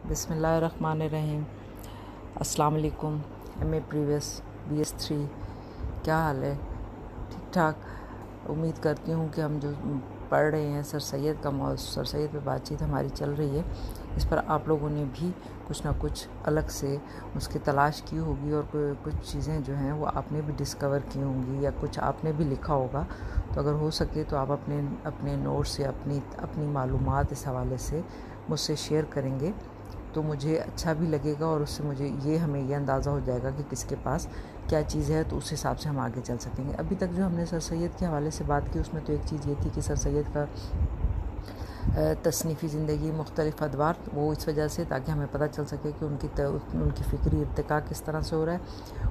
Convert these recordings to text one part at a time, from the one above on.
بسم اللہ الرحمن الرحیم۔ السلام علیکم۔ ایم اے پریویس BS3، کیا حال ہے؟ ٹھیک ٹھاک۔ امید کرتی ہوں کہ ہم جو پڑھ رہے ہیں سر سید کا سر سید پہ بات چیت ہماری چل رہی ہے، اس پر آپ لوگوں نے بھی کچھ نہ کچھ الگ سے اس کی تلاش کی ہوگی، اور کچھ چیزیں جو ہیں وہ آپ نے بھی ڈسکور کی ہوں گی، یا کچھ آپ نے بھی لکھا ہوگا۔ تو اگر ہو سکے تو آپ اپنے نوٹس یا اپنی معلومات اس حوالے سے مجھ سے شیئر کریں گے تو مجھے اچھا بھی لگے گا، اور اس سے ہمیں یہ اندازہ ہو جائے گا کہ کس کے پاس کیا چیز ہے، تو اس حساب سے ہم آگے چل سکیں گے۔ ابھی تک جو ہم نے سر سید کے حوالے سے بات کی، اس میں تو ایک چیز یہ تھی کہ سر سید کا تصنیفی زندگی مختلف ادوار، وہ اس وجہ سے تاکہ ہمیں پتہ چل سکے کہ ان کی فکری ارتقاء کس طرح سے ہو رہا ہے۔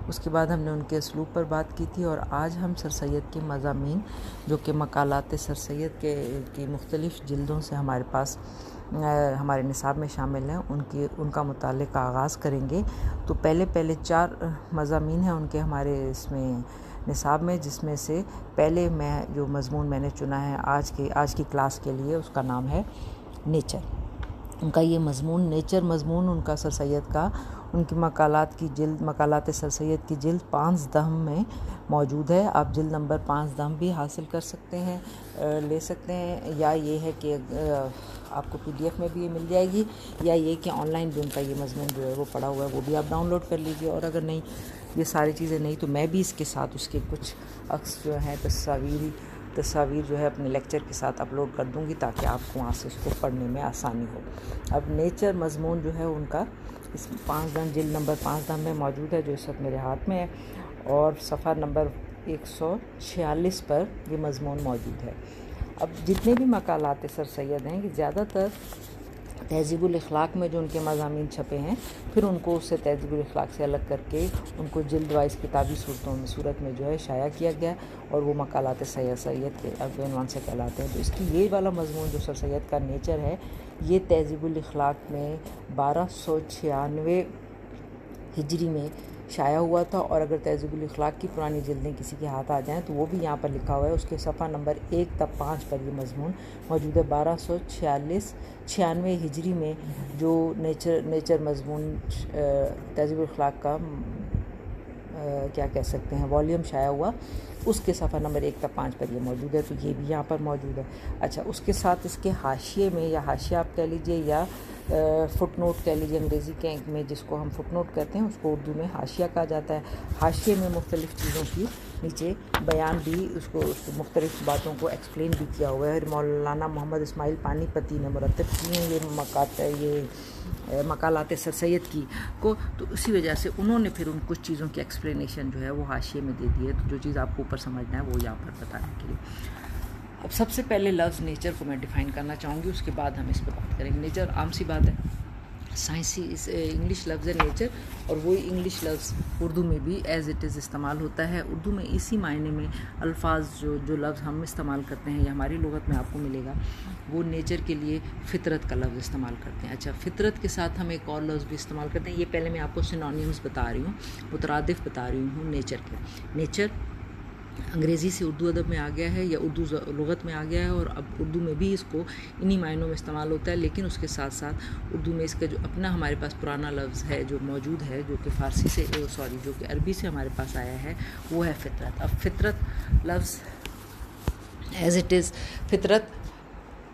اس کے بعد ہم نے ان کے اسلوب پر بات کی تھی، اور آج ہم سر سید کے مضامین جو کہ مقالات سر سید کی مختلف جلدوں سے ہمارے پاس ہمارے نصاب میں شامل ہیں، ان کا مطالعے کا آغاز کریں گے۔ تو پہلے 4 مضامین ہیں ان کے ہمارے اس میں نصاب میں، جس میں سے پہلے جو مضمون میں نے چنا ہے آج کی کلاس کے لیے، اس کا نام ہے نیچر۔ ان کا یہ مضمون نیچر مضمون ان کا سر سید کا، ان کی مقالات سر سید کی جلد 5 میں موجود ہے۔ آپ جلد نمبر 5 بھی حاصل کر سکتے ہیں، لے سکتے ہیں، یا یہ ہے کہ آپ کو PDF میں بھی یہ مل جائے گی، یا یہ کہ آن لائن بھی ان کا یہ مضمون جو ہے وہ پڑا ہوا ہے، وہ بھی آپ ڈاؤن لوڈ کر لیجیے۔ اور اگر نہیں یہ ساری چیزیں نہیں تو میں بھی اس کے ساتھ اس کے کچھ عکس جو ہیں تصاویر جو ہے اپنے لیکچر کے ساتھ اپلوڈ کر دوں گی، تاکہ آپ کو وہاں سے اس کو پڑھنے میں آسانی ہو۔ اب نیچر مضمون جو ہے ان کا اس 5 جلد نمبر 5 میں موجود ہے، جو اس وقت میرے ہاتھ میں ہے، اور صفحہ نمبر 146 پر یہ مضمون موجود ہے۔ اب جتنے بھی مقالات سر سید ہیں، یہ زیادہ تر تہذیب الاخلاق میں جو ان کے مضامین چھپے ہیں، پھر ان کو اس سے تہذیب الاخلاق سے الگ کر کے ان کو جلد وائز کتابی صورت میں جو ہے شائع کیا گیا، اور وہ مقالات سید کے عنوان سے کہلاتے ہیں۔ تو اس کی یہ والا مضمون جو سر سید کا نیچر ہے، یہ تہذیب الاخلاق میں 1296 ہجری میں شائع ہوا تھا، اور اگر تہذیب الاخلاق کی پرانی جلدیں کسی کے ہاتھ آ جائیں تو وہ بھی یہاں پر لکھا ہوا ہے، اس کے صفحہ نمبر 1 تا 5 پر یہ مضمون موجود ہے۔ 1296 ہجری میں جو نیچر مضمون تہذیب الاخلاق کا کیا کہہ سکتے ہیں والیوم شائع ہوا، اس کے صفحہ نمبر 1 تا 5 پر یہ موجود ہے، تو یہ بھی یہاں پر موجود ہے۔ اچھا، اس کے ساتھ اس کے حاشیے میں، یا حاشیہ آپ کہہ لیجئے، یا فٹ نوٹ کہہ لیجیے انگریزی کے میں، جس کو ہم فٹ نوٹ کہتے ہیں، اس کو اردو میں حاشیہ کہا جاتا ہے۔ حاشیے میں مختلف چیزوں کی نیچے بیان بھی، اس کو مختلف باتوں کو ایکسپلین بھی کیا ہوا ہے۔ مولانا محمد اسماعیل پانی پتی نے مرتب کی ہیں یہ مقالات سر سید کی کو، تو اسی وجہ سے انہوں نے پھر ان کچھ چیزوں کی ایکسپلینیشن جو ہے وہ حاشیے میں دے دی ہے، تو جو چیز آپ کو اوپر سمجھنا ہے وہ یہاں پر بتانے کے لیے۔ اب سب سے پہلے لفظ نیچر کو میں ڈیفائن کرنا چاہوں گی، اس کے بعد ہم اس پہ بات کریں گے۔ نیچر عام سی بات ہے، سائنسی انگلش لفظ ہے نیچر، اور وہی انگلش لفظ اردو میں بھی ایز اٹ از استعمال ہوتا ہے۔ اردو میں اسی معنی میں الفاظ جو لفظ ہم استعمال کرتے ہیں، یا ہماری لغت میں آپ کو ملے گا، وہ نیچر کے لیے فطرت کا لفظ استعمال کرتے ہیں۔ اچھا، فطرت کے ساتھ ہم ایک اور لفظ بھی استعمال کرتے ہیں، یہ پہلے میں آپ کو سینونیمز بتا رہی ہوں، مترادف بتا رہی ہوں نیچر کے۔ نیچر انگریزی سے اردو ادب میں آ گیا ہے، یا اردو لغت میں آ گیا ہے، اور اب اردو میں بھی اس کو انہی معنوں میں استعمال ہوتا ہے، لیکن اس کے ساتھ ساتھ اردو میں اس کا جو اپنا ہمارے پاس پرانا لفظ ہے جو موجود ہے، جو کہ جو کہ عربی سے ہمارے پاس آیا ہے، وہ ہے فطرت۔ اب فطرت لفظ ایز اٹ از فطرت،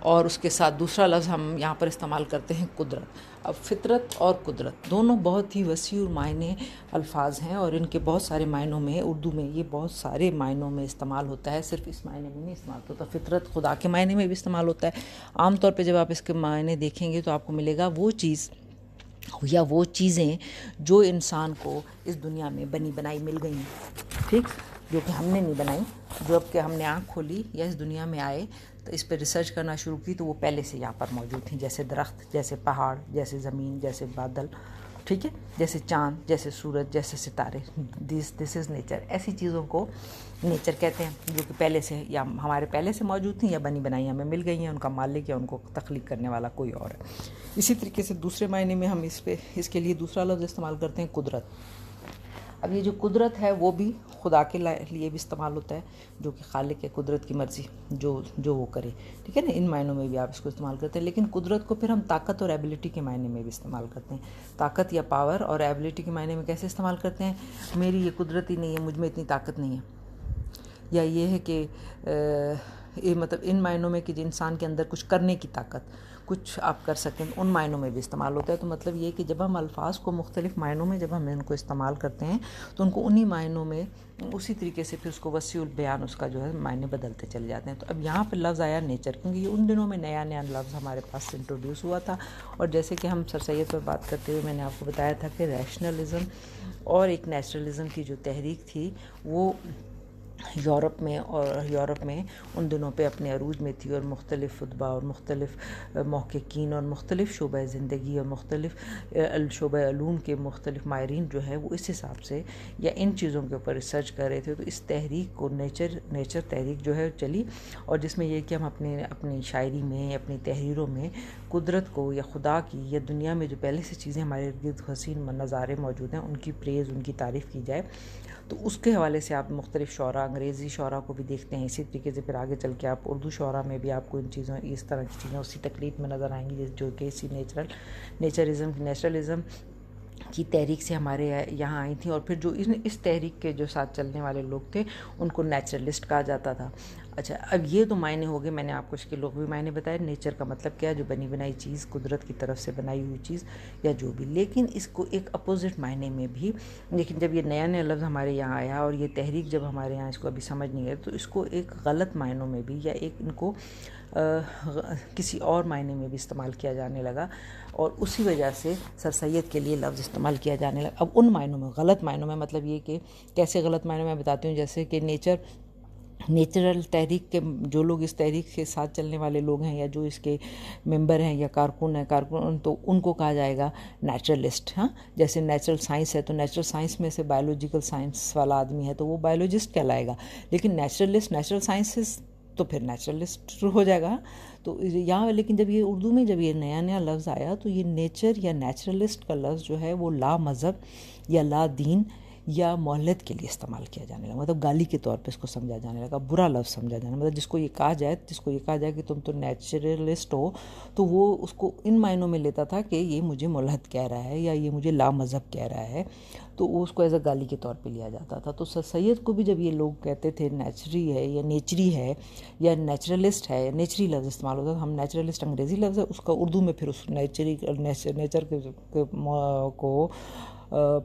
اور اس کے ساتھ دوسرا لفظ ہم یہاں پر استعمال کرتے ہیں قدرت۔ اب فطرت اور قدرت دونوں بہت ہی وسیع معنی الفاظ ہیں، اور ان کے بہت سارے معنوں میں اردو میں یہ بہت سارے معنوں میں استعمال ہوتا ہے، صرف اس معنی میں نہیں استعمال ہوتا۔ فطرت خدا کے معنی میں بھی استعمال ہوتا ہے۔ عام طور پہ جب آپ اس کے معنی دیکھیں گے تو آپ کو ملے گا وہ چیز یا وہ چیزیں جو انسان کو اس دنیا میں بنی بنائی مل گئی ہیں، ٹھیک، جو کہ ہم نے نہیں بنائی، جو اب کہ ہم نے آنکھ کھولی یا اس دنیا میں آئے تو اس پہ ریسرچ کرنا شروع کی، تو وہ پہلے سے یہاں پر موجود تھیں، جیسے درخت، جیسے پہاڑ، جیسے زمین، جیسے بادل، ٹھیک ہے، جیسے چاند، جیسے سورج، جیسے ستارے۔ دس از نیچر۔ ایسی چیزوں کو نیچر کہتے ہیں، جو کہ پہلے سے یا ہمارے پہلے سے موجود تھیں، یا بنی بنائی ہمیں مل گئی ہیں، ان کا مالک یا ان کو تخلیق کرنے والا کوئی اور ہے۔ اسی طریقے سے دوسرے معنی میں ہم اس کے لیے دوسرا لفظ استعمال کرتے ہیں قدرت۔ اب یہ جو قدرت ہے وہ بھی خدا کے لیے بھی استعمال ہوتا ہے، جو کہ خالق ہے، قدرت کی مرضی جو وہ کرے، ٹھیک ہے نا، ان معنوں میں بھی آپ اس کو استعمال کرتے ہیں. لیکن قدرت کو پھر ہم طاقت اور ایبلٹی کے معنی میں بھی استعمال کرتے ہیں. طاقت یا پاور اور ایبلٹی کے معنی میں کیسے استعمال کرتے ہیں؟ میری یہ قدرت ہی نہیں ہے، مجھ میں اتنی طاقت نہیں ہے، یا یہ ہے کہ یہ مطلب ان معنوں میں کہ انسان کے اندر کچھ کرنے کی طاقت، کچھ آپ کر سکیں، ان معنوں میں بھی استعمال ہوتا ہے. تو مطلب یہ کہ جب ہم الفاظ کو مختلف معنوں میں جب ہم ان کو استعمال کرتے ہیں تو ان کو انہی معنوں میں اسی طریقے سے پھر اس کو وسیع البیان اس کا جو ہے معنی بدلتے چلے جاتے ہیں. تو اب یہاں پہ لفظ آیا نیچر، کیونکہ یہ ان دنوں میں نیا لفظ ہمارے پاس انٹروڈیوس ہوا تھا. اور جیسے کہ ہم سر سید پر بات کرتے ہوئے میں نے آپ کو بتایا تھا کہ ریشنلزم اور ایک نیچرلزم کی جو تحریک تھی وہ یورپ میں ان دنوں پہ اپنے عروج میں تھی، اور مختلف ادباء اور مختلف محققین اور مختلف شعبہ زندگی اور مختلف شعبہ علوم کے مختلف ماہرین جو ہے وہ اس حساب سے یا ان چیزوں کے اوپر ریسرچ کر رہے تھے. تو اس تحریک کو نیچر تحریک جو ہے چلی، اور جس میں یہ کہ ہم اپنی شاعری میں، اپنی تحریروں میں قدرت کو یا خدا کی یا دنیا میں جو پہلے سے چیزیں ہمارے ارد گرد حسین نظارے موجود ہیں ان کی پریز، ان کی تعریف کی جائے. تو اس کے حوالے سے آپ مختلف شعراء، انگریزی شعراء کو بھی دیکھتے ہیں. اسی طریقے سے پھر آگے چل کے آپ اردو شعراء میں بھی آپ کو ان چیزوں، اس طرح کی چیزیں اسی تقلید میں نظر آئیں گی، جو کہ اسی نیچرلزم کی تحریک سے ہمارے یہاں آئی تھیں. اور پھر جو اس تحریک کے جو ساتھ چلنے والے لوگ تھے ان کو نیچرلسٹ کہا جاتا تھا. اچھا، اب یہ تو معنی ہو گئے، میں نے آپ کو اس کے لغوی معنی بتائے. نیچر کا مطلب کیا ہے؟ جو بنی بنائی چیز، قدرت کی طرف سے بنائی ہوئی چیز یا جو بھی. لیکن اس کو ایک اپوزٹ معنی میں بھی، لیکن جب یہ نیا لفظ ہمارے یہاں آیا اور یہ تحریک جب ہمارے یہاں اس کو ابھی سمجھ نہیں آئی، تو اس کو ایک غلط معنوں میں بھی یا ایک ان کو کسی اور معنی میں بھی استعمال کیا جانے لگا، اور اسی وجہ سے سر سید کے لیے لفظ استعمال کیا جانے لگا. اب ان معنوں میں، غلط معنوں میں، مطلب یہ کہ کیسے غلط معنوں میں بتاتی ہوں. جیسے کہ نیچرل تحریک کے جو لوگ اس تحریک کے ساتھ چلنے والے لوگ ہیں یا جو اس کے ممبر ہیں یا کارکن ہیں، تو ان کو کہا جائے گا نیچرلسٹ. ہاں، جیسے نیچرل سائنس ہے تو نیچرل سائنس میں سے بایولوجیکل سائنس والا آدمی ہے تو وہ بایولوجسٹ کہلائے گا. لیکن نیچرل سائنسز تو پھر نیچرلسٹ ہو جائے گا. تو یہاں لیکن جب یہ اردو میں جب یہ نیا لفظ آیا تو یہ نیچر یا نیچرلسٹ کا لفظ جو ہے وہ لا مذہب یا لا دین یا مولد کے لیے استعمال کیا جانے لگا. مطلب گالی کے طور پہ اس کو سمجھا جانے لگا، برا لفظ سمجھا جانا. مطلب جس کو یہ کہا جائے کہ تم تو نیچرلسٹ ہو، تو وہ اس کو ان معنوں میں لیتا تھا کہ یہ مجھے ملحد کہہ رہا ہے یا یہ مجھے لا مذہب کہہ رہا ہے، تو وہ اس کو ایز اے گالی کے طور پہ لیا جاتا تھا. تو سر سید کو بھی جب یہ لوگ کہتے تھے نیچری ہے یا نیچری ہے یا نیچرلسٹ ہے، نیچری لفظ استعمال ہوتا تھا. ہم نیچرلسٹ انگریزی لفظ ہے، اس کا اردو میں پھر اس نیچر کو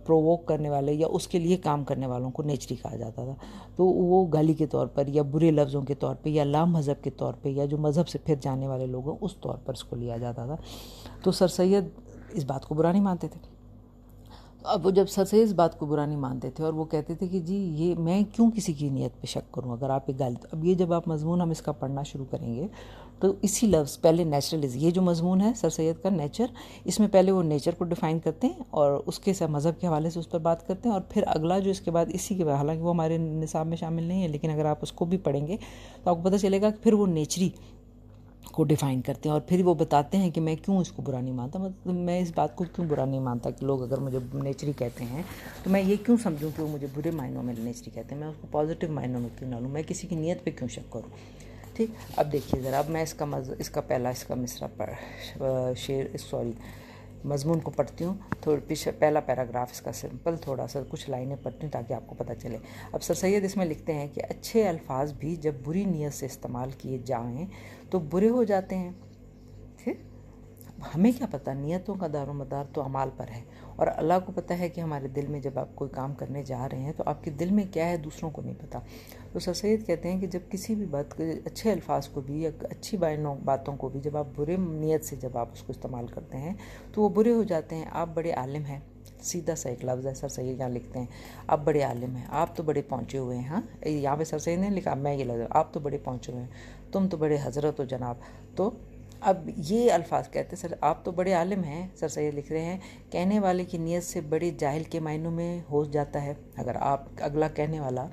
پرووک کرنے والے یا اس کے لیے کام کرنے والوں کو نیچری کہا جاتا تھا. تو وہ گالی کے طور پر یا برے لفظوں کے طور پہ یا لا مذہب کے طور پہ یا جو مذہب سے پھر جانے والے لوگ ہیں اس طور پر اس کو لیا جاتا تھا. تو سر سید اس بات کو برا نہیں مانتے تھے. اب وہ جب سر سید اس بات کو برا نہیں مانتے تھے اور وہ کہتے تھے کہ جی یہ میں کیوں کسی کی نیت پہ شک کروں اگر آپ ایک گالی. اب یہ جب آپ مضمون ہم اس کا پڑھنا شروع کریں گے تو اسی لفظ پہلے نیچرلزم، یہ جو مضمون ہے سر سید کا نیچر، اس میں پہلے وہ نیچر کو ڈیفائن کرتے ہیں اور اس کے مذہب کے حوالے سے اس پر بات کرتے ہیں. اور پھر اگلا جو اس کے بعد اسی کے بعد، حالانکہ وہ ہمارے نصاب میں شامل نہیں ہے لیکن اگر آپ اس کو بھی پڑھیں گے تو آپ کو پتہ چلے گا کہ پھر وہ نیچری کو ڈیفائن کرتے ہیں اور پھر وہ بتاتے ہیں کہ میں کیوں اس کو برا نہیں مانتا. مطلب میں اس بات کو کیوں برا نہیں مانتا کہ لوگ اگر مجھے نیچری کہتے ہیں تو میں یہ کیوں سمجھوں کہ وہ مجھے برے معنوں میں نیچری کہتے ہیں، میں اس کو پازیٹیو معنوں میں کیوں نہ لوں، میں کسی کی نیت پہ کیوں شک کروں. ٹھیک، اب دیکھیے ذرا، اب میں اس کا پہلا مضمون کو پڑھتی ہوں. پہلا پیراگراف اس کا سمپل تھوڑا سا کچھ لائنیں پڑھتی ہوں تاکہ آپ کو پتہ چلے. اب سر سید اس میں لکھتے ہیں کہ اچھے الفاظ بھی جب بری نیت سے استعمال کیے جائیں تو برے ہو جاتے ہیں. ٹھیک، ہمیں کیا پتہ، نیتوں کا دار و مدار تو اعمال پر ہے، اور اللہ کو پتہ ہے کہ ہمارے دل میں جب آپ کوئی کام کرنے جا رہے ہیں تو آپ کے دل میں کیا ہے دوسروں کو نہیں پتہ. تو سر سید کہتے ہیں کہ جب کسی بھی بات، اچھے الفاظ کو بھی یا اچھی باتوں کو بھی جب آپ برے نیت سے جب آپ اس کو استعمال کرتے ہیں تو وہ برے ہو جاتے ہیں. آپ بڑے عالم ہیں، سیدھا سا ایک لفظ ہے، سر سید یہاں لکھتے ہیں آپ بڑے عالم ہیں، آپ تو بڑے پہنچے ہوئے ہیں. ہاں، یہاں پہ سر سید نے لکھا، میں یہ لفظ، آپ تو بڑے پہنچے ہوئے ہیں، تم تو بڑے حضرت و جناب. تو اب یہ الفاظ کہتے ہیں سر، آپ تو بڑے عالم ہیں، سر سید لکھ رہے ہیں کہنے والے کی نیت سے بڑے جاہل کے معنوں میں ہو جاتا ہے. اگر آپ اگلا کہنے والا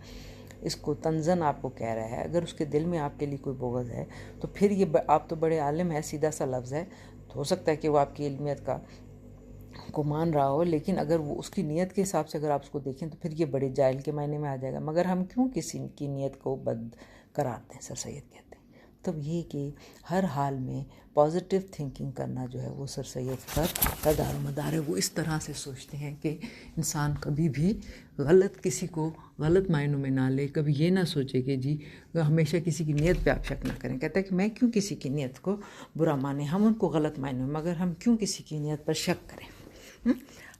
اس کو تنزن آپ کو کہہ رہا ہے، اگر اس کے دل میں آپ کے لیے کوئی بغض ہے تو پھر یہ آپ تو بڑے عالم ہے سیدھا سا لفظ ہے، تو ہو سکتا ہے کہ وہ آپ کی علمیت کا کو مان رہا ہو، لیکن اگر وہ اس کی نیت کے حساب سے اگر آپ اس کو دیکھیں تو پھر یہ بڑے جاہل کے معنی میں آ جائے گا۔ مگر ہم کیوں کسی کی نیت کو بد قرار دیں، سر سید کہتے ہیں۔ تب یہ کہ ہر حال میں پازیٹیو تھنکنگ کرنا جو ہے وہ سر سید کا دار مدار ہے۔ وہ اس طرح سے سوچتے ہیں کہ انسان کبھی بھی کسی کو غلط معنوں میں نہ لے، کبھی یہ نہ سوچے کہ جی ہمیشہ کسی کی نیت پہ آپ شک نہ کریں۔ کہتا ہے کہ میں کیوں کسی کی نیت کو برا مانیں، ہم ان کو غلط معنوں میں، مگر ہم کیوں کسی کی نیت پر شک کریں۔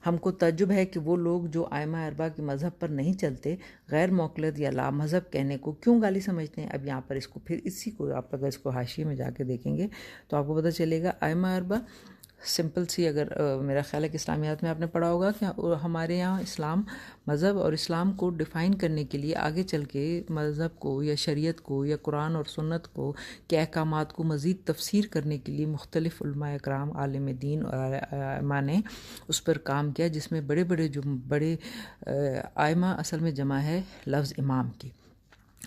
ہم کو تعجب ہے کہ وہ لوگ جو ائمہ اربعہ کے مذہب پر نہیں چلتے غیر مقلد یا لا مذہب کہنے کو کیوں گالی سمجھتے ہیں۔ اب یہاں پر اس کو پھر اسی کو آپ اگر اس کو حاشیے میں جا کے دیکھیں گے تو آپ کو پتہ چلے گا ائمہ اربعہ سمپل سی، اگر میرا خیال ہے کہ اسلامیات میں آپ نے پڑھا ہوگا کہ ہمارے یہاں اسلام مذہب اور اسلام کو ڈیفائن کرنے کے لیے آگے چل کے مذہب کو یا شریعت کو یا قرآن اور سنت کو کے احکامات کو مزید تفسیر کرنے کے لیے مختلف علماء اکرام، عالم دین اور ائمہ نے اس پر کام کیا، جس میں بڑے ائمہ اصل میں جمع ہے لفظ امام کی،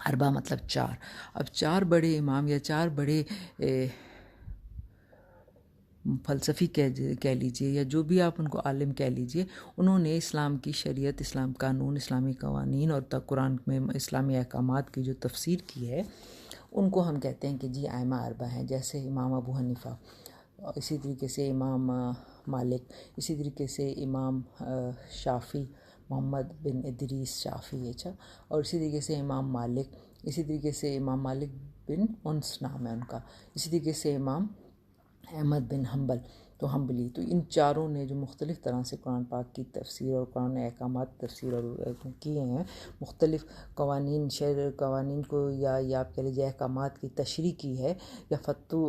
اربعہ مطلب چار۔ اب چار بڑے امام یا چار بڑے فلسفی کہہ لیجئے یا جو بھی آپ ان کو عالم کہہ لیجئے، انہوں نے اسلام کی شریعت، اسلام قانون، اسلامی قوانین اور قرآن میں اسلامی احکامات کی جو تفسیر کی ہے، ان کو ہم کہتے ہیں کہ جی ائمہ اربعہ ہیں۔ جیسے امام ابو حنیفہ، اسی طریقے سے امام مالک، اسی طریقے سے امام شافعی، محمد بن ادریس شافعی، اچھا، اور اسی طریقے سے امام مالک، اسی طریقے سے امام مالک بن انس نام ہے ان کا، اسی طریقے سے امام احمد بن حنبل تو حنبلی۔ تو ان چاروں نے جو مختلف طرح سے قرآن پاک کی تفسیر اور قرآن احکامات تفسیر اور کیے ہیں، مختلف قوانین کو یا آپ کہہ لیجیے احکامات کی تشریح کی ہے یا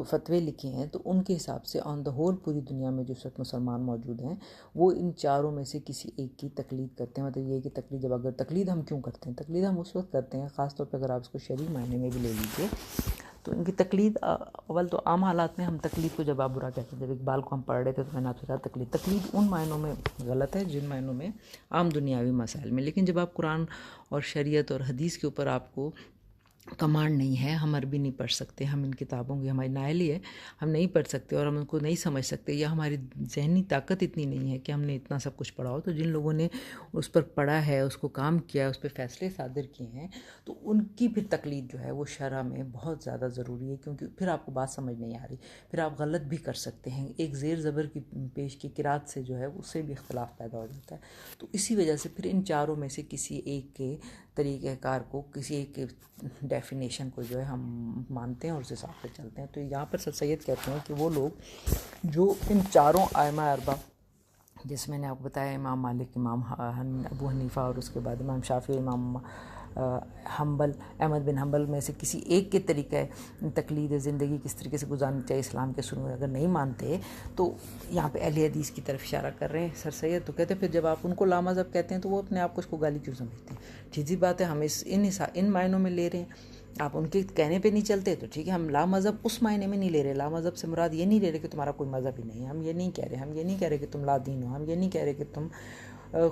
فتوے لکھے ہیں، تو ان کے حساب سے آن دا ہول پوری دنیا میں جو اس وقت مسلمان موجود ہیں وہ ان چاروں میں سے کسی ایک کی تقلید کرتے ہیں۔ مطلب یہ کہ تقلید، جب اگر تقلید ہم کیوں کرتے ہیں، تقلید ہم اس وقت کرتے ہیں، خاص طور پہ اگر آپ اس کو شرعی معنی میں بھی لے لیجیے تو ان کی تقلید، اول تو عام حالات میں ہم تقلید کو جب آپ برا کہتے ہیں، جب اقبال کو ہم پڑھ رہے تھے تو میں نے آپ سے کہا تقلید ان معنوں میں غلط ہے جن معنوں میں عام دنیاوی مسائل میں، لیکن جب آپ قرآن اور شریعت اور حدیث کے اوپر آپ کو کمانڈ نہیں ہے، ہم عربی نہیں پڑھ سکتے، ہم ان کتابوں کی ہماری نااہلی ہے، ہم نہیں پڑھ سکتے اور ہم ان کو نہیں سمجھ سکتے، یا ہماری ذہنی طاقت اتنی نہیں ہے کہ ہم نے اتنا سب کچھ پڑھا ہو، تو جن لوگوں نے اس پر پڑھا ہے، اس کو کام کیا، اس پہ فیصلے صادر کیے ہیں، تو ان کی پھر تقلید جو ہے وہ شرع میں بہت زیادہ ضروری ہے، کیونکہ پھر آپ کو بات سمجھ نہیں آ رہی، پھر آپ غلط بھی کر سکتے ہیں، ایک زیر زبر کی پیش کی قرات سے جو ہے اس سے بھی اختلاف پیدا ہو جاتا ہے۔ تو اسی وجہ سے پھر ان چاروں میں سے کسی ایک کے طریقہ کار کو، کسی ایک کے ڈیفینیشن کو جو ہے ہم مانتے ہیں اور اس حساب سے چلتے ہیں۔ تو یہاں پر سر سید کہتے ہیں کہ وہ لوگ جو ان چاروں ائمہ اربعہ، جس میں نے آپ کو بتایا امام مالک، امام ابو حنیفہ اور اس کے بعد امام شافعی، امام حنبل، احمد بن حنبل میں سے کسی ایک کے طریقہ تقلید زندگی کس طریقے سے گزارنی چاہیے اسلام کے اصول میں اگر نہیں مانتے، تو یہاں پہ اہل حدیث کی طرف اشارہ کر رہے ہیں سر سید۔ تو کہتے ہیں پھر جب آپ ان کو لامذہب کہتے ہیں تو وہ اپنے آپ کو اس کو گالی کیوں سمجھتے ہیں؟ ٹھیک سی بات ہے، ہم ان معنوں میں لے رہے ہیں، آپ ان کے کہنے پہ نہیں چلتے تو ٹھیک ہے، ہم لا مذہب اس معنی میں نہیں لے رہے، لا مذہب سے مراد یہ نہیں لے رہے کہ تمہارا کوئی مذہب ہی نہیں ہے، ہم یہ نہیں کہہ رہے، ہم یہ نہیں کہہ رہے کہ تم لا دین ہو، ہم یہ نہیں کہہ رہے کہ تم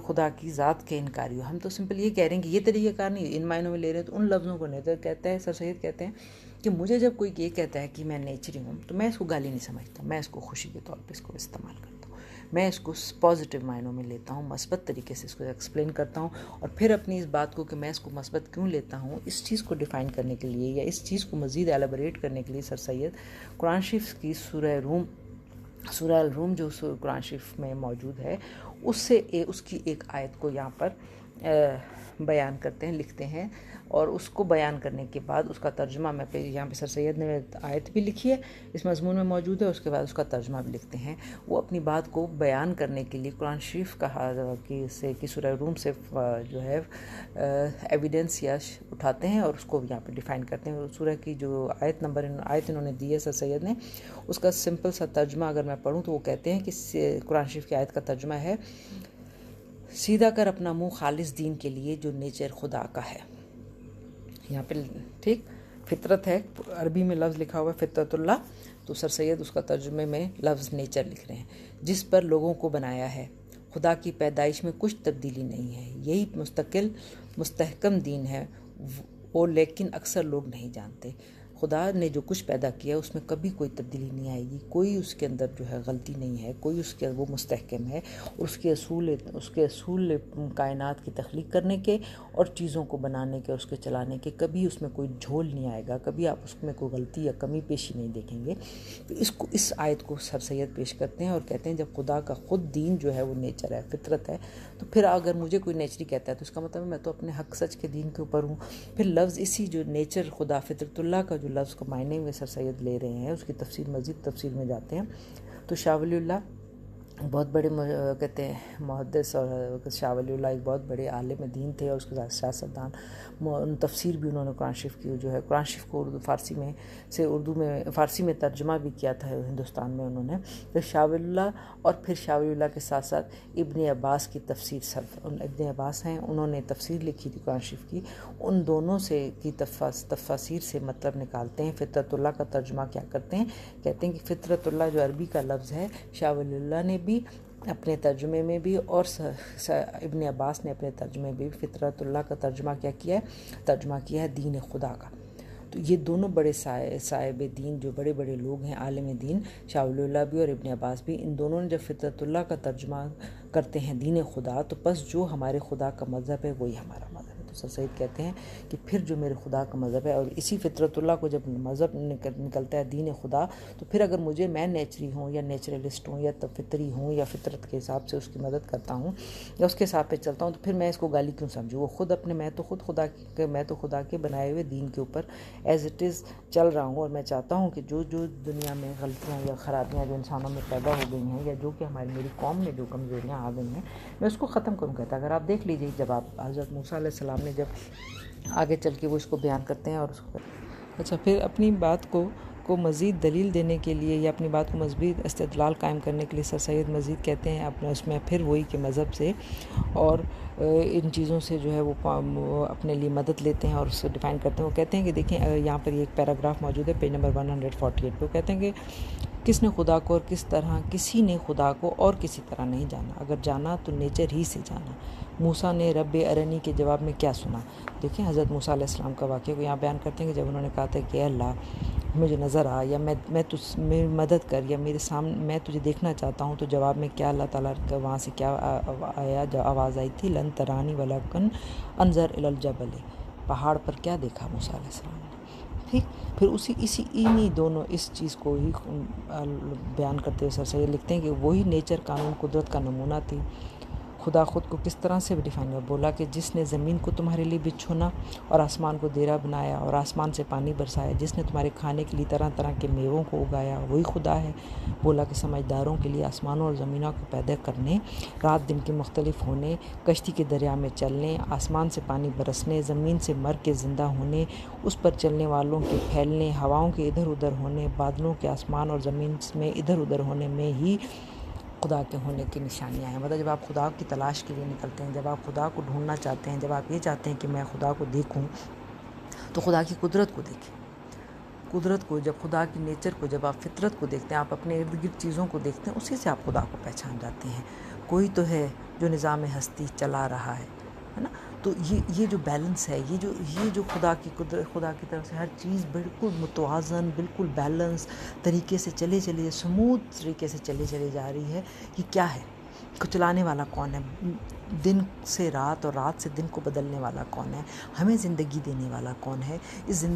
خدا کی ذات کے انکاری ہو، ہم تو سمپل یہ کہہ رہے ہیں کہ یہ طریقہ کار نہیں، ان معنوں میں لے رہے ہیں۔ تو ان لفظوں کو نہیں، تو کہتا ہے سر سید کہتے ہیں کہ مجھے جب کوئی یہ کہتا ہے کہ میں نیچری ہوں تو میں اس کو گالی نہیں سمجھتا، میں اس کو خوشی کے طور پہ اس کو استعمال کرتا ہوں، میں اس کو پازیٹیو معنوں میں لیتا ہوں، مثبت طریقے سے اس کو ایکسپلین کرتا ہوں، اور پھر اپنی اس بات کو کہ میں اس کو مثبت کیوں لیتا ہوں، اس چیز کو ڈیفائن کرنے کے لیے یا اس چیز کو مزید ایلیبریٹ کرنے کے لیے سر سید قرآن شریف کی سورہ الروم جو قرآن شریف میں موجود ہے اس کی ایک آیت کو یہاں پر بیان کرتے ہیں، لکھتے ہیں، اور اس کو بیان کرنے کے بعد اس کا ترجمہ میں یہاں پہ سر سید نے آیت بھی لکھی ہے، اس مضمون میں موجود ہے، اس کے بعد اس کا ترجمہ بھی لکھتے ہیں۔ وہ اپنی بات کو بیان کرنے کے لیے قرآن شریف کی سورہ روم سے جو ہے ایویڈنس یا اٹھاتے ہیں اور اس کو یہاں پہ ڈیفائن کرتے ہیں۔ سورہ کی جو آیت انہوں نے دی ہے سر سید نے، اس کا سمپل سا ترجمہ اگر میں پڑھوں تو وہ کہتے ہیں کہ قرآن شریف کی آیت کا ترجمہ ہے، سیدھا کر اپنا منہ خالص دین کے لیے جو نیچر خدا کا ہے۔ یہاں پہ ٹھیک فطرت ہے، عربی میں لفظ لکھا ہوا ہے فطرت اللہ، تو سر سید اس کا ترجمے میں لفظ نیچر لکھ رہے ہیں، جس پر لوگوں کو بنایا ہے، خدا کی پیدائش میں کچھ تبدیلی نہیں ہے، یہی مستحکم دین ہے، وہ لیکن اکثر لوگ نہیں جانتے۔ خدا نے جو کچھ پیدا کیا اس میں کبھی کوئی تبدیلی نہیں آئے گی، کوئی اس کے اندر جو ہے غلطی نہیں ہے، کوئی اس کے وہ مستحکم ہے، اس کے اصول کائنات کی تخلیق کرنے کے اور چیزوں کو بنانے کے، اس کے چلانے کے، کبھی اس میں کوئی جھول نہیں آئے گا، کبھی آپ اس میں کوئی غلطی یا کمی پیشی نہیں دیکھیں گے۔ تو اس آیت کو سر سید پیش کرتے ہیں اور کہتے ہیں جب خدا کا خود دین جو ہے وہ نیچر ہے، فطرت ہے، تو پھر اگر مجھے کوئی نیچری کہتا ہے تو اس کا مطلب ہے میں تو اپنے حق سچ کے دین کے اوپر ہوں۔ پھر لفظ اسی جو نیچر خدا فطرت اللہ کا جو لفظ کو معنی میں سر سید لے رہے ہیں، اس کی مزید تفصیل میں جاتے ہیں تو شاہ ولی اللہ بہت بڑے کہتے ہیں محدث، اور شاہ ولی اللہ ایک بہت بڑے عالم دین تھے، اور اس کے ساتھ سیاستدان، تفسیر بھی انہوں نے قرآن شریف کی جو ہے، قرآن شریف کو فارسی میں ترجمہ بھی کیا تھا ہندوستان میں انہوں نے۔ پھر شاہ ولی اللہ، اور پھر شاہ ولی اللہ کے ساتھ ساتھ ابن عباس کی تفسیر، ابن عباس ہیں، انہوں نے تفسیر لکھی تھی قرآن شریف کی، ان دونوں سے کی تفاسیر سے مطلب نکالتے ہیں، فطرت اللہ کا ترجمہ کیا کرتے ہیں، کہتے ہیں کہ فطرت اللہ جو عربی کا لفظ ہے، شاہ ولی اللہ نے بھی اپنے ترجمے میں بھی اور ابن عباس نے اپنے ترجمے میں بھی فطرت اللہ کا ترجمہ ترجمہ کیا ہے دین خدا کا۔ تو یہ دونوں بڑے صاحب دین جو بڑے بڑے لوگ ہیں، عالم دین، شاہ ولی اللہ بھی اور ابن عباس بھی، ان دونوں نے جب فطرت اللہ کا ترجمہ کرتے ہیں دین خدا، تو بس جو ہمارے خدا کا مذہب ہے وہی ہمارا مذہب ہے۔ تو سر سید کہتے ہیں کہ پھر جو میرے خدا کا مذہب ہے، اور اسی فطرت اللہ کو جب مذہب نکلتا ہے دین خدا، تو پھر اگر میں نیچری ہوں یا نیچرلسٹ ہوں یا فطری ہوں یا فطرت کے حساب سے اس کی مدد کرتا ہوں یا اس کے حساب پہ چلتا ہوں، تو پھر میں اس کو گالی کیوں سمجھوں؟ وہ خود اپنے میں تو خدا کے بنائے ہوئے دین کے اوپر ایز اٹ از چل رہا ہوں، اور میں چاہتا ہوں کہ جو دنیا میں غلطیاں یا خرابیاں جو انسانوں میں پیدا ہو گئی ہیں، یا جو کہ میری قوم میں جو کمزوریاں آ گئی ہیں، میں اس کو ختم کروں۔ کہتا اگر آپ دیکھ لیجیے، جب آپ حضرت موسیٰ علیہ السلام نے جب آگے چل کے وہ اس کو بیان کرتے ہیں اور اس کو اچھا پھر اپنی بات کو مزید دلیل دینے کے لیے یا اپنی بات کو مزید استدلال قائم کرنے کے لیے سر سید مزید کہتے ہیں اپنے اس میں پھر وہی کہ مذہب سے اور ان چیزوں سے جو ہے وہ اپنے لیے مدد لیتے ہیں اور اس کو ڈیفائن کرتے ہیں۔ وہ کہتے ہیں کہ دیکھیں یہاں پر ایک پیراگراف موجود ہے پیج نمبر 148 پہ، وہ کہتے ہیں کہ کس نے خدا کو اور کس طرح، کسی نے خدا کو اور کسی طرح نہیں جانا، اگر جانا تو نیچر ہی سے جانا۔ موسیٰ نے رب ارنی کے جواب میں کیا سنا؟ دیکھیں حضرت موسیٰ علیہ السلام کا واقعہ کو یہاں بیان کرتے ہیں کہ جب انہوں نے کہا تھا کہ اللہ مجھے نظر آ، یا میری مدد کر، یا میرے سامنے میں تجھے دیکھنا چاہتا ہوں، تو جواب میں کیا اللہ تعالیٰ کا وہاں سے کیا آیا، جو آواز آئی تھی، لن ترانی ولکن انظر الی الجبل، پہاڑ پر کیا دیکھا موسیٰ علیہ السلام نے؟ ٹھیک، پھر انہی دونوں اس چیز کو ہی بیان کرتے ہوئے سر سید لکھتے ہیں کہ وہی نیچر قانون قدرت کا نمونہ تھی۔ خدا خود کو کس طرح سے ڈیفائن کر بولا کہ جس نے زمین کو تمہارے لیے بچھونا اور آسمان کو دیرہ بنایا اور آسمان سے پانی برسایا، جس نے تمہارے کھانے کے لیے طرح طرح کے میووں کو اگایا، وہی خدا ہے۔ بولا کہ سمجھداروں کے لیے آسمانوں اور زمینوں کو پیدا کرنے، رات دن کے مختلف ہونے، کشتی کے دریا میں چلنے، آسمان سے پانی برسنے، زمین سے مر کے زندہ ہونے، اس پر چلنے والوں کے پھیلنے، ہواؤں کے ادھر ادھر ہونے، بادلوں کے آسمان اور زمین میں ادھر ادھر ہونے میں ہی خدا کے ہونے کی نشانیاں ہیں۔ مطلب جب آپ خدا کی تلاش کے لیے نکلتے ہیں، جب آپ خدا کو ڈھونڈنا چاہتے ہیں، جب آپ یہ چاہتے ہیں کہ میں خدا کو دیکھوں، تو خدا کی قدرت کو دیکھیں۔ قدرت کو، جب خدا کی نیچر کو، جب آپ فطرت کو دیکھتے ہیں، آپ اپنے ارد گرد چیزوں کو دیکھتے ہیں، اسی سے آپ خدا کو پہچان جاتے ہیں۔ کوئی تو ہے جو نظام ہستی چلا رہا ہے نا؟ تو یہ جو بیلنس ہے، یہ جو خدا کی طرف سے ہر چیز بالکل متوازن، بالکل بیلنس طریقے سے چلے سموتھ طریقے سے چلے جا رہی ہے، یہ کیا ہے؟ کو چلانے والا کون ہے؟ دن سے رات اور رات سے دن کو بدلنے والا کون ہے؟ ہمیں زندگی دینے والا کون ہے؟ اس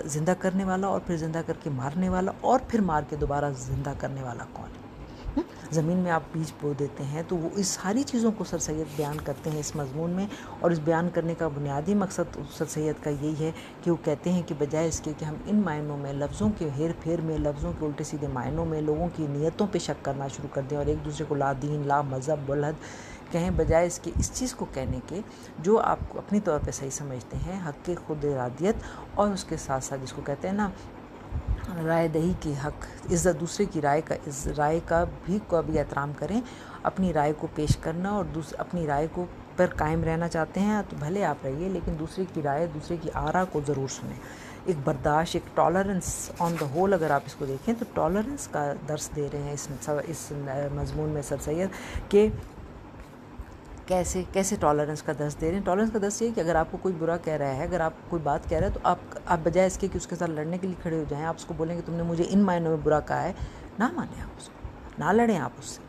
زندہ کرنے والا اور پھر زندہ کر کے مارنے والا اور پھر مار کے دوبارہ زندہ کرنے والا کون ہے؟ زمین میں آپ بیج بو دیتے ہیں، تو وہ اس ساری چیزوں کو سر سید بیان کرتے ہیں اس مضمون میں، اور اس بیان کرنے کا بنیادی مقصد سر سید کا یہی ہے کہ وہ کہتے ہیں کہ بجائے اس کے کہ ہم ان معنوں میں، لفظوں کے ہیر پھیر میں، لفظوں کے الٹے سیدھے معنوں میں لوگوں کی نیتوں پہ شک کرنا شروع کر دیں اور ایک دوسرے کو لا دین، لا مذہب، ولحد کہیں، بجائے اس کے اس چیز کو کہنے کے جو آپ کو اپنی طور پہ صحیح سمجھتے ہیں، حق کے خود ارادیت، اور اس کے ساتھ ساتھ جس کو کہتے ہیں نا رائے دہی کے حق، عزت، دوسرے کی رائے کا بھی احترام کریں، اپنی رائے کو پیش کرنا، اور اپنی رائے کو پر قائم رہنا چاہتے ہیں تو بھلے آپ رہیے، لیکن دوسرے کی رائے، دوسرے کی آرا کو ضرور سنیں۔ ایک برداشت، ایک ٹالرنس آن دا ہول، اگر آپ اس کو دیکھیں تو ٹالرنس کا درس دے رہے ہیں اس مضمون میں سر سید کہ کیسے ٹالرنس کا درس دے رہے ہیں. ٹالرنس کا درس یہ ہے کہ اگر آپ کو کوئی برا کہہ رہا ہے, اگر آپ کوئی بات کہہ رہا ہے, تو آپ بجائے اس کے کہ اس کے ساتھ لڑنے کے لیے کھڑے ہو جائیں, آپ اس کو بولیں کہ تم نے مجھے ان معنوں میں برا کہا ہے, نہ مانیں آپ اس کو, نہ لڑیں آپ اس سے.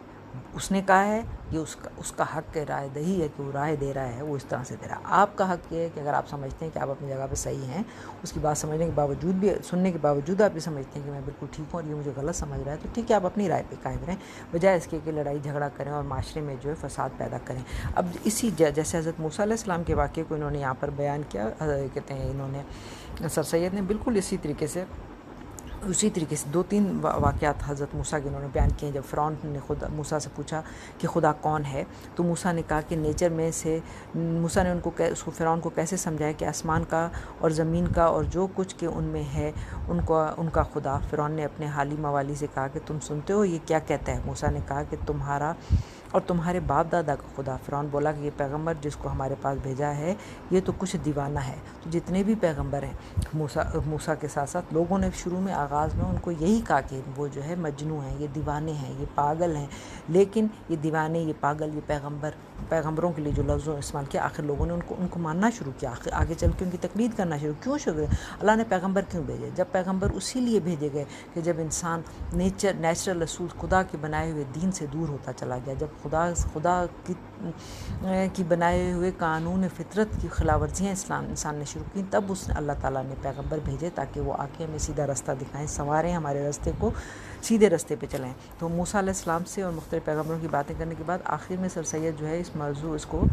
اس نے کہا ہے, یہ اس کا حق ہے, رائے دہی ہے کہ وہ رائے دے رہا ہے, وہ اس طرح سے دے رہا ہے. آپ کا حق یہ ہے کہ اگر آپ سمجھتے ہیں کہ آپ اپنی جگہ پہ صحیح ہیں, اس کی بات سمجھنے کے باوجود بھی, سننے کے باوجود آپ یہ سمجھتے ہیں کہ میں بالکل ٹھیک ہوں اور یہ مجھے غلط سمجھ رہا ہے, تو ٹھیک ہے, آپ اپنی رائے پہ قائم رہیں, بجائے اس کے کہ لڑائی جھگڑا کریں اور معاشرے میں جو ہے فساد پیدا کریں. اب اسی جیسے حضرت موسیٰ علیہ السلام کے واقعے کو انہوں نے یہاں پر بیان کیا, کہتے ہیں انہوں نے سر سید نے بالکل اسی طریقے سے 2-3 واقعات حضرت موسیٰ کے انہوں نے بیان کیے ہیں. جب فرعون نے موسیٰ سے پوچھا کہ خدا کون ہے, تو موسیٰ نے کہا کہ نیچر میں سے, موسیٰ نے اس کو فرعون کو کیسے سمجھایا کہ آسمان کا اور زمین کا اور جو کچھ کہ ان میں ہے ان کا خدا. فرعون نے اپنے حالی موالی سے کہا کہ تم سنتے ہو یہ کیا کہتا ہے؟ موسیٰ نے کہا کہ تمہارا اور تمہارے باپ دادا کا خدا. فرعون بولا کہ یہ پیغمبر جس کو ہمارے پاس بھیجا ہے یہ تو کچھ دیوانہ ہے. تو جتنے بھی پیغمبر ہیں موسیٰ کے ساتھ ساتھ لوگوں نے شروع میں آغاز میں ان کو یہی کہا کہ وہ جو ہے مجنون ہیں, یہ دیوانے ہیں, یہ پاگل ہیں. لیکن یہ دیوانے, یہ پاگل, یہ پیغمبروں کے لیے جو لفظ استعمال کیا, آخر لوگوں نے ان کو ماننا شروع کیا, آگے چل کے ان کی تقلید کرنا کیوں شروع. اللہ نے پیغمبر کیوں بھیجے؟ جب پیغمبر اسی لیے بھیجے گئے کہ جب انسان نیچرل اصول خدا کے بنائے ہوئے دین سے دور ہوتا چلا گیا, جب خدا کی بنائے ہوئے قانون فطرت کی خلاف ورزیاں انسان نے شروع کی, تب اللہ تعالیٰ نے پیغمبر بھیجے تاکہ وہ آ کے ہمیں سیدھا رستہ دکھائیں, سنواریں, ہمارے راستے کو سیدھے راستے پہ چلائیں. تو موسیٰ علیہ السلام سے اور مختلف پیغمبروں کی باتیں کرنے کے بعد آخر میں سر سید جو ہے اس کو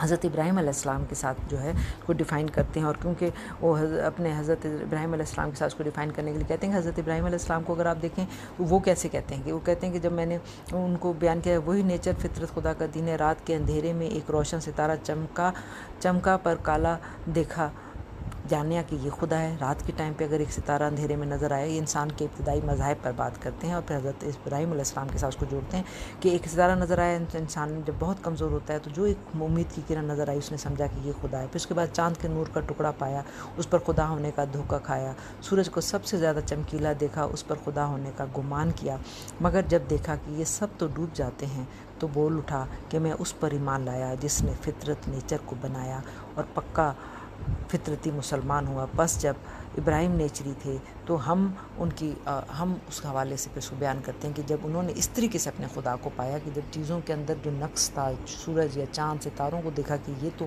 حضرت ابراہیم علیہ السلام کے ساتھ جو ہے کو ڈیفائن کرتے ہیں. اور کیونکہ وہ اپنے حضرت ابراہیم علیہ السلام کے ساتھ اس کو ڈیفائن کرنے کے لیے کہتے ہیں کہ حضرت ابراہیم علیہ السلام کو اگر آپ دیکھیں تو وہ کیسے کہتے ہیں, کہ وہ کہتے ہیں کہ جب میں نے ان کو بیان کیا وہی نیچر فطرت خدا کا دین ہے, رات کے اندھیرے میں ایک روشن ستارہ چمکا پر کالا دیکھا, جانیا کہ یہ خدا ہے. رات کے ٹائم پہ اگر ایک ستارہ اندھیرے میں نظر آئے, یہ انسان کے ابتدائی مذاہب پر بات کرتے ہیں, اور پھر حضرت ابراہیم علیہ السلام کے ساتھ اس کو جوڑتے ہیں کہ ایک ستارہ نظر آیا, انسان جب بہت کمزور ہوتا ہے تو جو ایک امید کی کرن نظر آئی اس نے سمجھا کہ یہ خدا ہے. پھر اس کے بعد چاند کے نور کا ٹکڑا پایا, اس پر خدا ہونے کا دھوکہ کھایا. سورج کو سب سے زیادہ چمکیلا دیکھا, اس پر خدا ہونے کا گمان کیا, مگر جب دیکھا کہ یہ سب تو ڈوب جاتے ہیں تو بول اٹھا کہ میں اس پر ایمان لایا جس نے فطرت نیچر کو بنایا اور پکا فطرتی مسلمان ہوا. بس جب ابراہیم نیچری تھے تو ہم اس حوالے سے پھر بیان کرتے ہیں کہ جب انہوں نے اس طریقے سے اپنے خدا کو پایا کہ جب چیزوں کے اندر جو نقص تھا, سورج یا چاند ستاروں کو دیکھا کہ یہ تو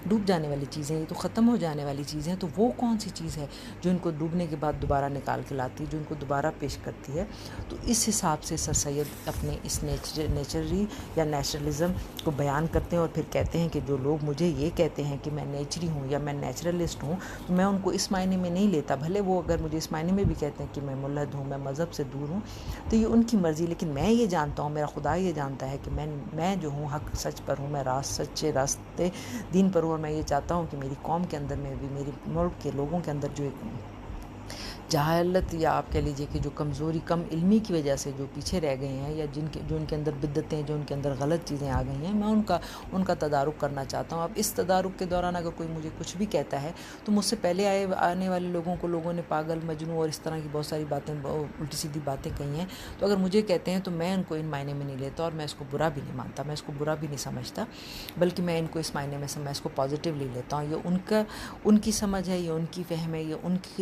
ڈوب جانے والی چیزیں, یہ تو ختم ہو جانے والی چیزیں, تو وہ کون سی چیز ہے جو ان کو ڈوبنے کے بعد دوبارہ نکال کے لاتی ہے, جو ان کو دوبارہ پیش کرتی ہے. تو اس حساب سے سر سید اپنے اس نیچری یا نیچرلزم کو بیان کرتے ہیں, اور پھر کہتے ہیں کہ جو لوگ مجھے یہ کہتے ہیں کہ میں نیچری ہوں یا میں نیچرلسٹ ہوں, تو میں ان کو اس معنی میں نہیں لیتا, بھلے وہ اگر مجھے اس معنی میں بھی کہتے ہیں کہ میں ملحد ہوں, میں مذہب سے دور ہوں, تو یہ ان کی مرضی. لیکن میں یہ جانتا ہوں, میرا خدا یہ جانتا ہے کہ میں جو ہوں حق سچ پر ہوں, میں سچے راستے دین پر ہوں, اور میں یہ چاہتا ہوں کہ میری قوم کے اندر میں بھی, میری ملک کے لوگوں کے اندر جو ایک جہالت یا آپ کہہ لیجئے کہ جو کمزوری, کم علمی کی وجہ سے جو پیچھے رہ گئے ہیں, یا جو ان کے اندر بدعتیں, جو ان کے اندر غلط چیزیں آ گئی ہیں, میں ان کا تدارک کرنا چاہتا ہوں. اب اس تدارک کے دوران اگر کوئی مجھے کچھ بھی کہتا ہے تو مجھ سے پہلے آنے والے لوگوں نے پاگل, مجنون اور اس طرح کی بہت ساری باتیں, الٹی سیدھی باتیں کہی ہیں. تو اگر مجھے کہتے ہیں تو میں ان کو ان معنی میں نہیں لیتا, اور میں اس کو برا بھی نہیں مانتا, میں اس کو برا بھی نہیں سمجھتا, بلکہ میں ان کو اس معنی میں اس کو پازیٹیولی لیتا ہوں. یہ ان کی سمجھ ہے, یہ ان کی فہم ہے, یہ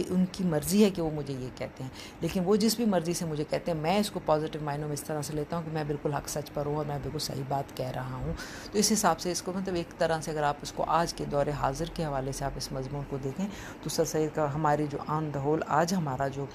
ان کی مرضی ہے کہ وہ مجھے یہ کہتے ہیں. لیکن وہ جس بھی مرضی سے مجھے کہتے ہیں, میں اس کو پازیٹیو معنوں میں اس طرح سے لیتا ہوں کہ میں بالکل حق سچ پر ہوں اور میں بالکل صحیح بات کہہ رہا ہوں. تو اس حساب سے اس کو مطلب ایک طرح سے اگر آپ اس کو آج کے دور حاضر کے حوالے سے آپ اس مضمون کو دیکھیں تو سر سید کا ہماری جو آن دا ہول آج ہمارا جو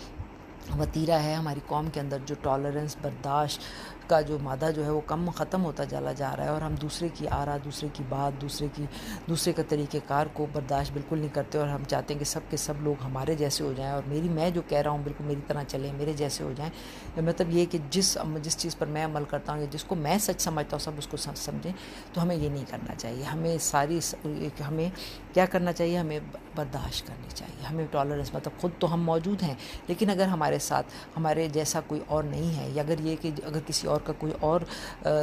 وتیرہ ہے, ہماری قوم کے اندر جو ٹالرنس, برداشت کا جو مادہ جو ہے وہ ختم ہوتا چلا جا رہا ہے, اور ہم دوسرے کی آرا, دوسرے کی بات, دوسرے کا طریقہ کار کو برداشت بالکل نہیں کرتے, اور ہم چاہتے ہیں کہ سب کے سب لوگ ہمارے جیسے ہو جائیں, اور میں جو کہہ رہا ہوں بالکل میری طرح چلیں, میرے جیسے ہو جائیں. مطلب یہ کہ جس چیز پر میں عمل کرتا ہوں یا جس کو میں سچ سمجھتا ہوں سب اس کو سمجھیں, تو ہمیں یہ نہیں کرنا چاہیے. ہمیں کیا کرنا چاہیے, ہمیں برداشت کرنی چاہیے, ہمیں ٹالرنس, مطلب خود تو ہم موجود ہیں لیکن اگر ہمارے ساتھ ہمارے جیسا کوئی اور نہیں ہے, یا اگر کسی اور کا کوئی اور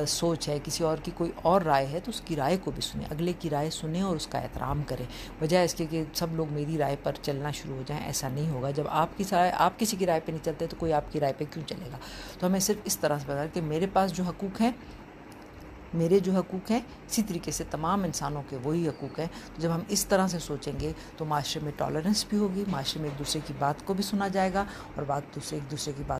سوچ ہے, کسی اور کی کوئی اور رائے ہے, تو اس کی رائے کو بھی سنیں, اگلے کی رائے سنیں اور اس کا احترام کریں, بجائے اس کے کہ سب لوگ میری رائے پر چلنا شروع ہو جائیں. ایسا نہیں ہوگا. جب آپ کسی کی رائے پہ نہیں چلتے تو کوئی آپ کی رائے پہ کیوں چلے گا. تو ہمیں صرف اس طرح سے بتا کہ میرے پاس جو حقوق ہیں میرے جو حقوق ہیں اسی طریقے سے تمام انسانوں کے وہی حقوق ہیں. تو جب ہم اس طرح سے سوچیں گے تو معاشرے میں ٹالرنس بھی ہوگی, معاشرے میں ایک دوسرے کی بات کو بھی سنا جائے گا اور ایک دوسرے کی بات